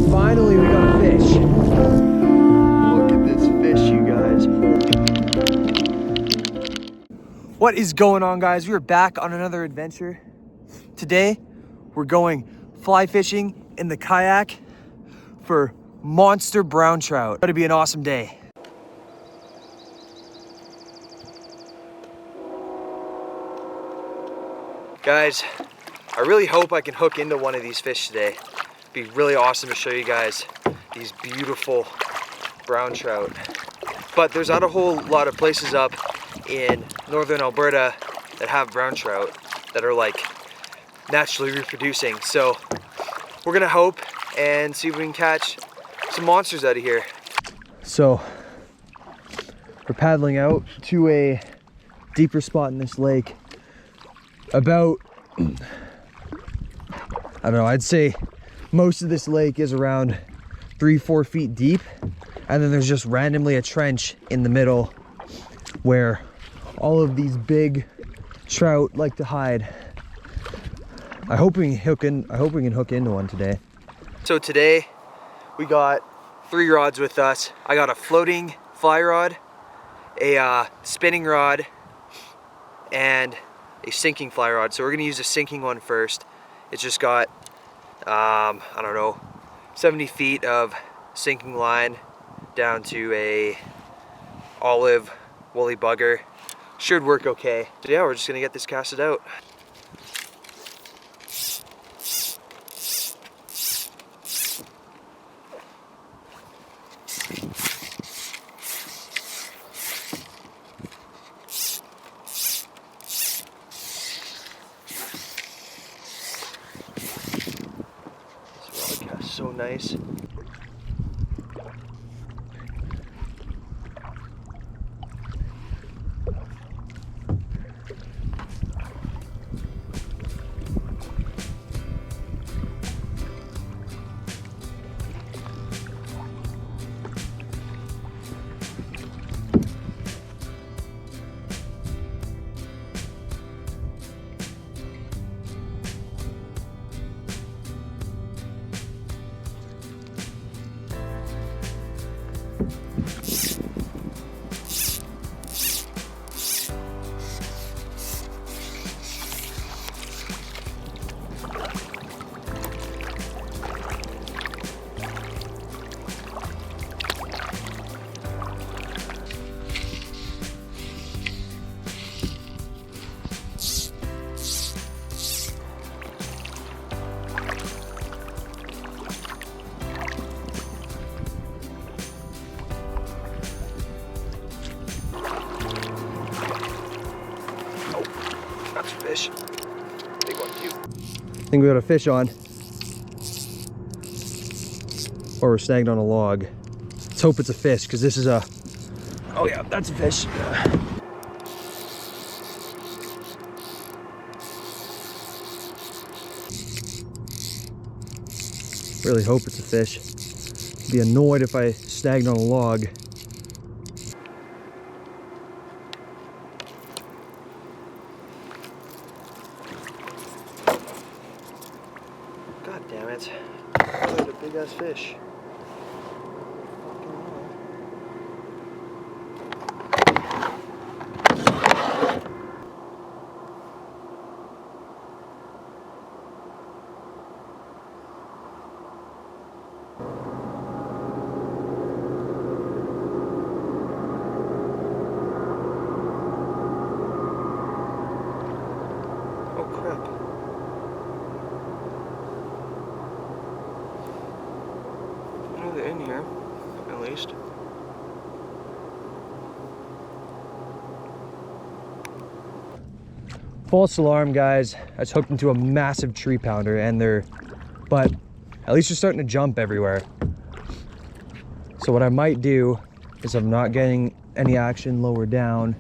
Finally, we got a fish. Look at this fish, you guys. What is going on, guys? We are back on another adventure. Today, we're going fly fishing in the kayak for monster brown trout. It's gonna be an awesome day. Guys, I really hope I can hook into one of these fish today. It'd be really awesome to show you guys these beautiful brown trout. But there's not a whole lot of places up in northern Alberta that have brown trout that are like naturally reproducing. So we're gonna hope and see if we can catch some monsters out of here. So we're paddling out to a deeper spot in this lake. About, I don't know, I'd say most of this lake is around 3-4 feet deep, and then there's just randomly a trench in the middle where all of these big trout like to hide. I hope we can hook into one today. So today we got 3 rods with us. I got a floating fly rod, a spinning rod, and a sinking fly rod. So we're gonna use the sinking one first. It's just got, I don't know, 70 feet of sinking line down to a olive woolly bugger. Should work okay. So yeah, we're just gonna get this casted out. This rod casts so nice. Fish. Big one, too. I think we got a fish on. Or we're snagged on a log. Let's hope it's a fish, because this is a... Oh yeah, that's a fish. Really hope it's a fish. Be annoyed if I snagged on a log. God damn it. Look at a big ass fish. Oh crap. They're in here, at least. False alarm, guys. I just hooked into a massive tree pounder, and but at least they're starting to jump everywhere. So what I might do is, I'm not getting any action lower down,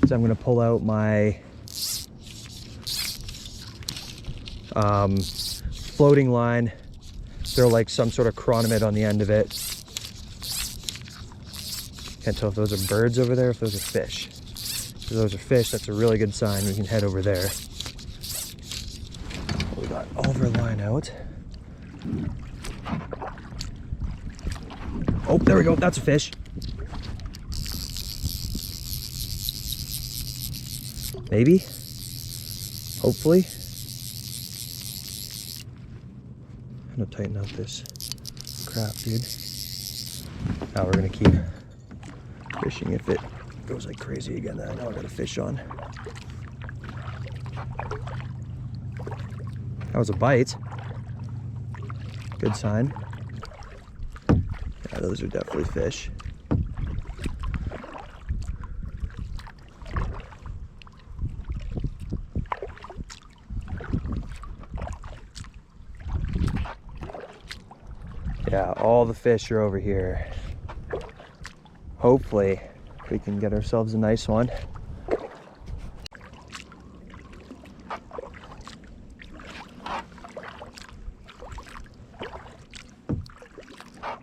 so I'm gonna pull out my floating line. They're like some sort of chronomid on the end of it. Can't tell if those are birds over there, if those are fish. If those are fish, that's a really good sign. We can head over there. We got all of our line out. Oh, there we go. That's a fish. Maybe. Hopefully. I'm gonna tighten up this crap, dude. Now we're gonna keep fishing. If it goes like crazy again, then I know I got a fish on. That was a bite. Good sign. Yeah, those are definitely fish. Yeah, all the fish are over here. Hopefully we can get ourselves a nice one.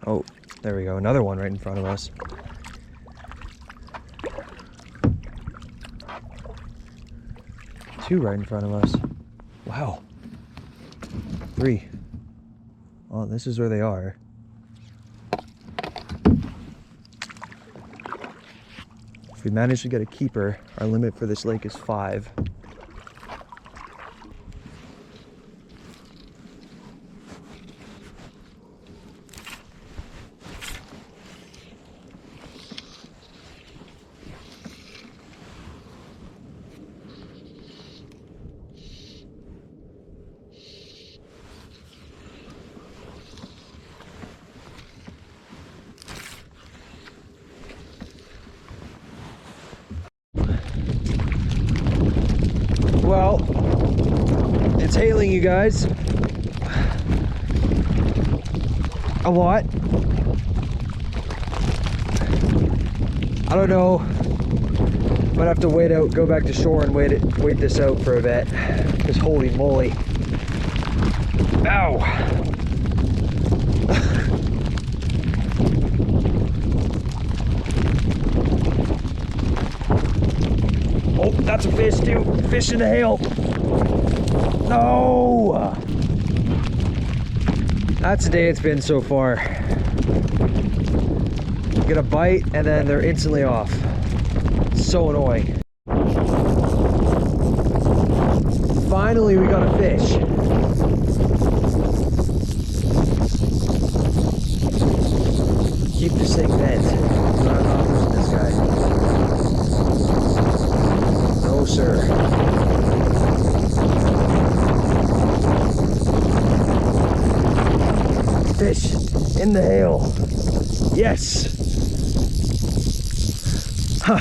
Oh, there we go. Another one right in front of us. Two right in front of us. Wow. Three. Oh, this is where they are. If we manage to get a keeper, our limit for this lake is 5. Well, it's hailing, you guys. A lot. I don't know. Might have to go back to shore and wait this out for a bit. Because holy moly. Ow! Oh, that's a fish too. Fish in the hail. No! That's the day it's been so far. You get a bite and then they're instantly off. So annoying. Finally, we got a fish. Keep this thing bent. Not enough for this guy. No, sir. Fish in the hail. Yes. Huh.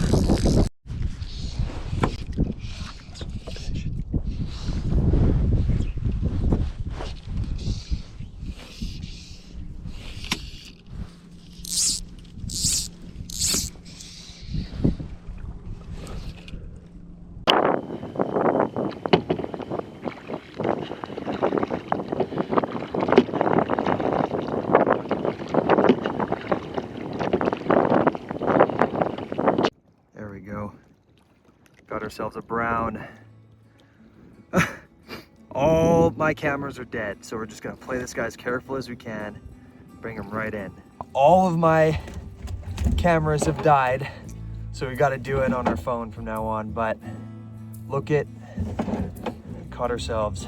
Got ourselves a brown. All my cameras are dead, so we're just gonna play this guy as careful as we can, bring him right in. All of my cameras have died, so we gotta do it on our phone from now on, but look at, caught ourselves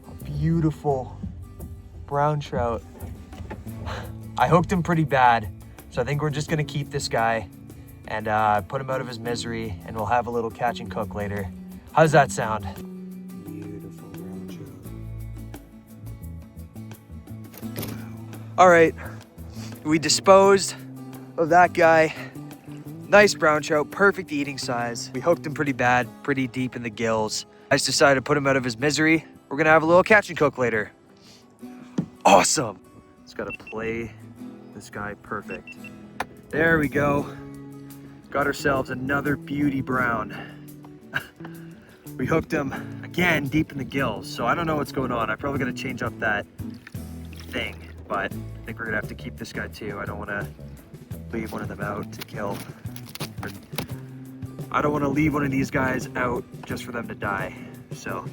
a beautiful brown trout. I hooked him pretty bad, so I think we're just gonna keep this guy and put him out of his misery, and we'll have a little catch and cook later. How's that sound? Beautiful brown trout. All right, we disposed of that guy. Nice brown trout, perfect eating size. We hooked him pretty bad, pretty deep in the gills. I just decided to put him out of his misery. We're gonna have a little catch and cook later. Awesome. Just gotta play this guy perfect. There we go. Got ourselves another beauty brown. We hooked him again deep in the gills, so I don't know what's going on. I probably gotta change up that thing, but I think we're gonna have to keep this guy too. I don't wanna leave one of them out to kill. I don't wanna leave one of these guys out just for them to die. So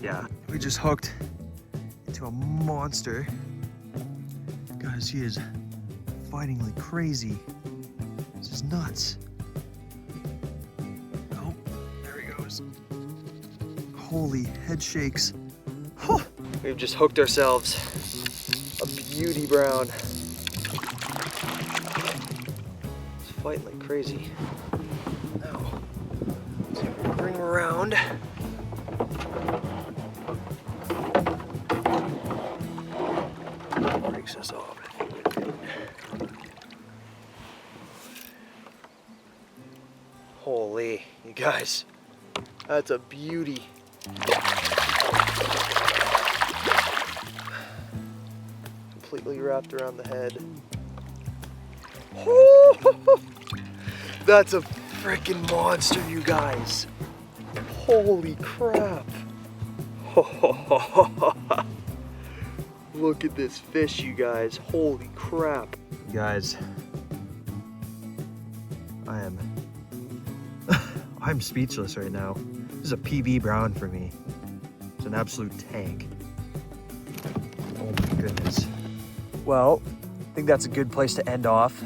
yeah, we just hooked into a monster. Guys, he is fighting like crazy. This is nuts. Oh, there he goes. Holy head shakes. Huh. We've just hooked ourselves a beauty brown. It's fighting like crazy. Now, so we'll bring him around. Breaks us off. Holy, you guys, that's a beauty. Completely wrapped around the head. That's a freaking monster, you guys. Holy crap. Look at this fish, you guys. Holy crap. Guys, I'm speechless right now. This is a PB brown for me. It's an absolute tank. Oh my goodness. Well, I think that's a good place to end off.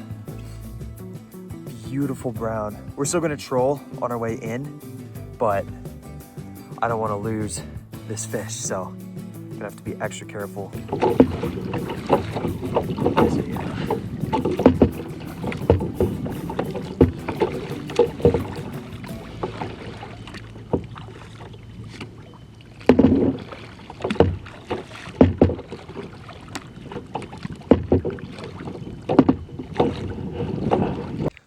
Beautiful brown. We're still gonna troll on our way in, but I don't wanna lose this fish, so I'm gonna have to be extra careful.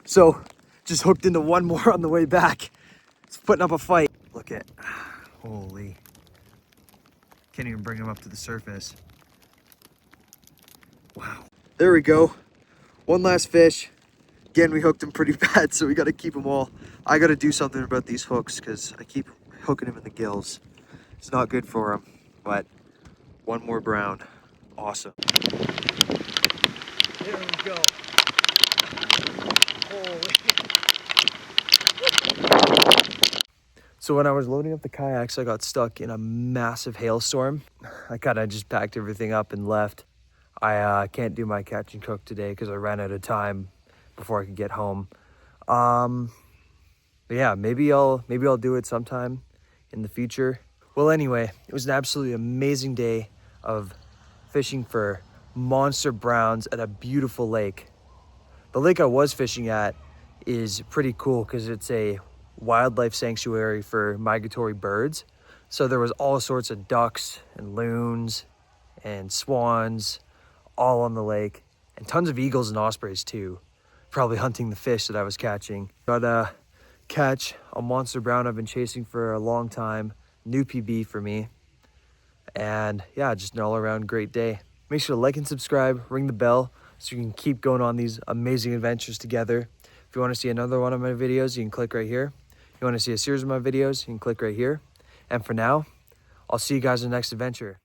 So, just hooked into one more on the way back. It's putting up a fight. Look at, holy. Can't even bring him up to the surface. Wow. There we go. One last fish. Again, we hooked him pretty bad, so we gotta keep them all. I gotta do something about these hooks because I keep hooking him in the gills. It's not good for him, but one more brown. Awesome. There we go. Holy. So when I was loading up the kayaks, I got stuck in a massive hailstorm. I kind of just packed everything up and left. I can't do my catch and cook today because I ran out of time before I could get home. But yeah, maybe I'll do it sometime in the future. Well, anyway, it was an absolutely amazing day of fishing for monster browns at a beautiful lake. The lake I was fishing at is pretty cool because it's a wildlife sanctuary for migratory birds. So there was all sorts of ducks and loons and swans all on the lake, and tons of eagles and ospreys too, probably hunting the fish that I was catching. Got to catch a monster brown I've been chasing for a long time. New PB for me. And yeah, just an all around great day. Make sure to like and subscribe, ring the bell, so you can keep going on these amazing adventures together. If you want to see another one of my videos, you can click right here. If you want to see a series of my videos, you can click right here. And for now, I'll see you guys in the next adventure.